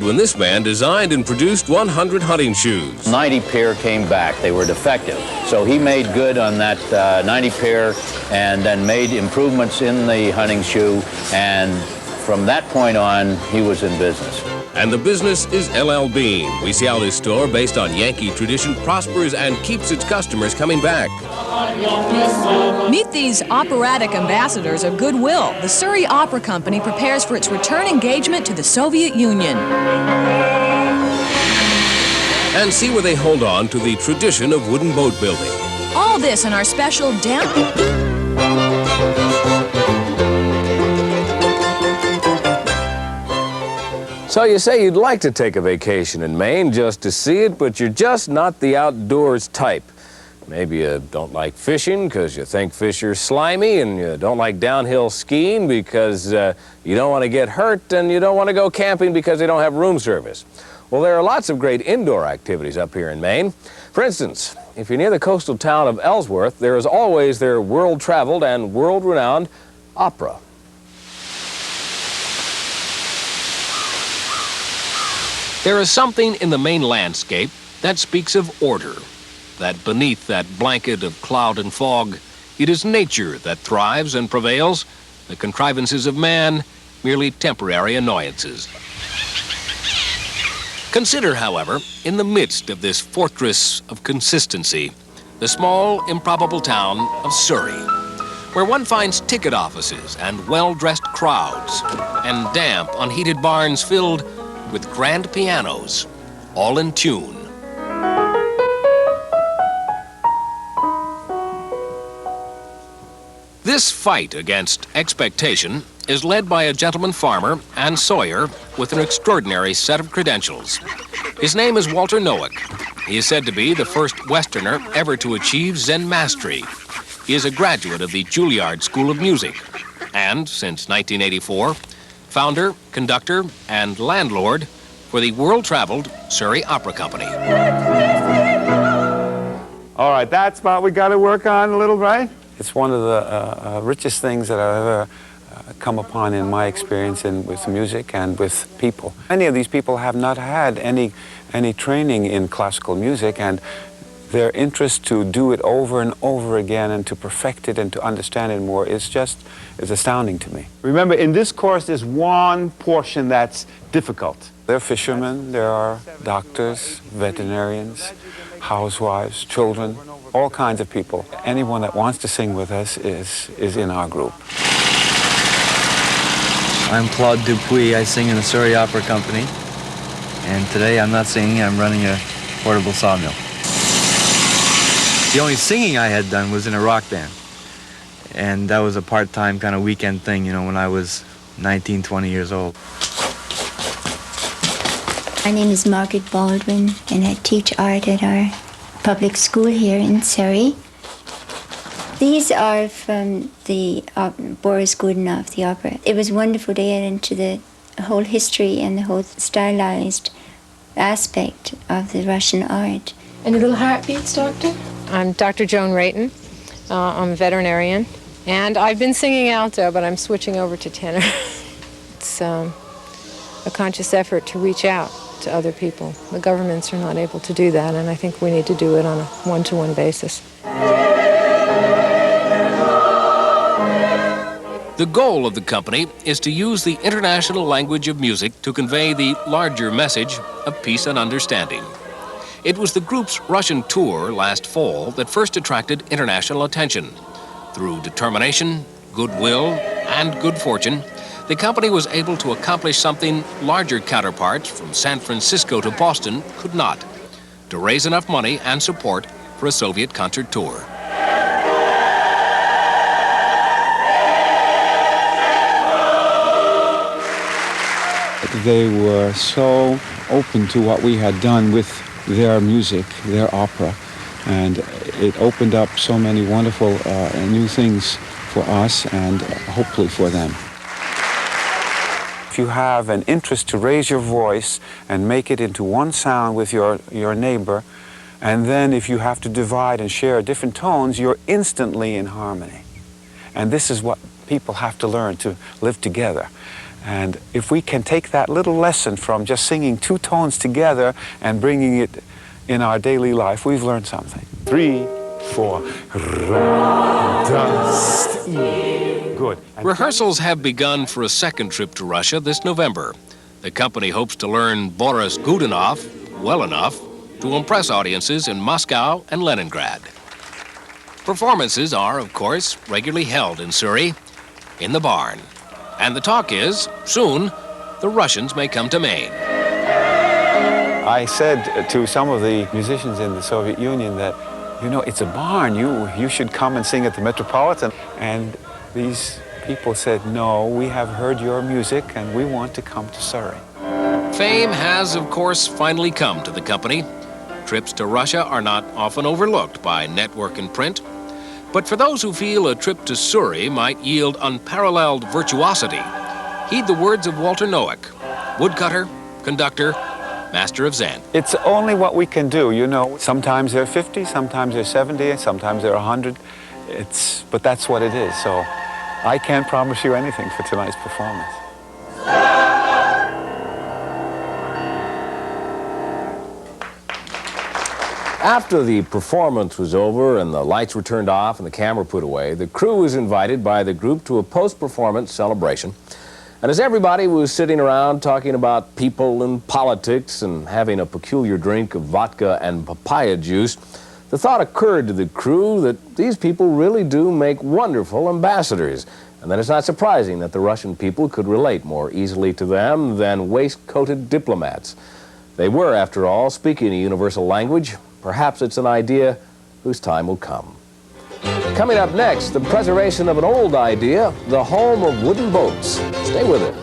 when this man designed and produced 100 hunting shoes. 90 pair came back. They were defective. So he made good on that 90 pair and then made improvements in the hunting shoe, and from that point on, he was in business. And the business is LL Bean. We see how this store, based on Yankee tradition, prospers and keeps its customers coming back. Meet these operatic ambassadors of goodwill. The Surrey Opera Company prepares for its return engagement to the Soviet Union. And see where they hold on to the tradition of wooden boat building. All this in our special So you say you'd like to take a vacation in Maine just to see it, but you're just not the outdoors type. Maybe you don't like fishing because you think fish are slimy, and you don't like downhill skiing because you don't want to get hurt, and you don't want to go camping because they don't have room service. Well, there are lots of great indoor activities up here in Maine. For instance, if you're near the coastal town of Ellsworth, there is always their world-traveled and world-renowned opera. There is something in the Maine landscape that speaks of order, that beneath that blanket of cloud and fog, it is nature that thrives and prevails, the contrivances of man, merely temporary annoyances. Consider, however, in the midst of this fortress of consistency, the small, improbable town of Surrey, where one finds ticket offices and well-dressed crowds, and damp, unheated barns filled with grand pianos, all in tune. This fight against expectation is led by a gentleman farmer and sawyer with an extraordinary set of credentials. His name is Walter Noack. He is said to be the first Westerner ever to achieve Zen mastery. He is a graduate of the Juilliard School of Music and, since 1984, founder, conductor, and landlord for the world-traveled Surrey Opera Company. All right, that's what we got to work on a little, right? It's one of the richest things that I've ever come upon in my experience with music and with people. Many of these people have not had any training in classical music, and their interest to do it over and over again and to perfect it and to understand it more is astounding to me. Remember, in this course, there's one portion that's difficult. There are fishermen, there are doctors, veterinarians, housewives, children, all kinds of people. Anyone that wants to sing with us is in our group. I'm Claude Dupuis. I sing in the Surrey Opera Company. And today I'm not singing, I'm running a portable sawmill. The only singing I had done was in a rock band. And that was a part-time kind of weekend thing, you know, when I was 19, 20 years old. My name is Margaret Baldwin, and I teach art at our public school here in Surrey. These are from the Boris Godunov, the opera. It was wonderful to get into the whole history and the whole stylized aspect of the Russian art. Any little heartbeats, Doctor? I'm Dr. Joan Rayton. I'm a veterinarian. And I've been singing alto, but I'm switching over to tenor. It's a conscious effort to reach out to other people. The governments are not able to do that, and I think we need to do it on a one-to-one basis. The goal of the company is to use the international language of music to convey the larger message of peace and understanding. It was the group's Russian tour last fall that first attracted international attention. Through determination, goodwill, and good fortune, the company was able to accomplish something larger counterparts from San Francisco to Boston could not, to raise enough money and support for a Soviet concert tour. They were so open to what we had done with their music, their opera, and it opened up so many wonderful new things for us and hopefully for them. If you have an interest to raise your voice and make it into one sound with your neighbor, and then if you have to divide and share different tones, you're instantly in harmony. And this is what people have to learn to live together. And if we can take that little lesson from just singing two tones together and bringing it in our daily life, we've learned something. 3, 4. Good. Rehearsals have begun for a second trip to Russia this November. The company hopes to learn Boris good enough, well enough, to impress audiences in Moscow and Leningrad. Performances are, of course, regularly held in Surrey, in the barn. And the talk is, soon, the Russians may come to Maine. I said to some of the musicians in the Soviet Union that, you know, it's a barn. You should come and sing at the Metropolitan. And these people said, no, we have heard your music and we want to come to Surrey. Fame has, of course, finally come to the company. Trips to Russia are not often overlooked by network and print. But for those who feel a trip to Surrey might yield unparalleled virtuosity, heed the words of Walter Noack, woodcutter, conductor, master of Zen. It's only what we can do, you know. Sometimes they're 50, sometimes they're 70, sometimes they're 100. But that's what it is. So I can't promise you anything for tonight's performance. After the performance was over and the lights were turned off and the camera put away, the crew was invited by the group to a post-performance celebration. And as everybody was sitting around talking about people and politics and having a peculiar drink of vodka and papaya juice, the thought occurred to the crew that these people really do make wonderful ambassadors, and that it's not surprising that the Russian people could relate more easily to them than waistcoated diplomats. They were, after all, speaking a universal language. Perhaps it's an idea whose time will come. Coming up next, the preservation of an old idea, the home of wooden boats. Stay with it.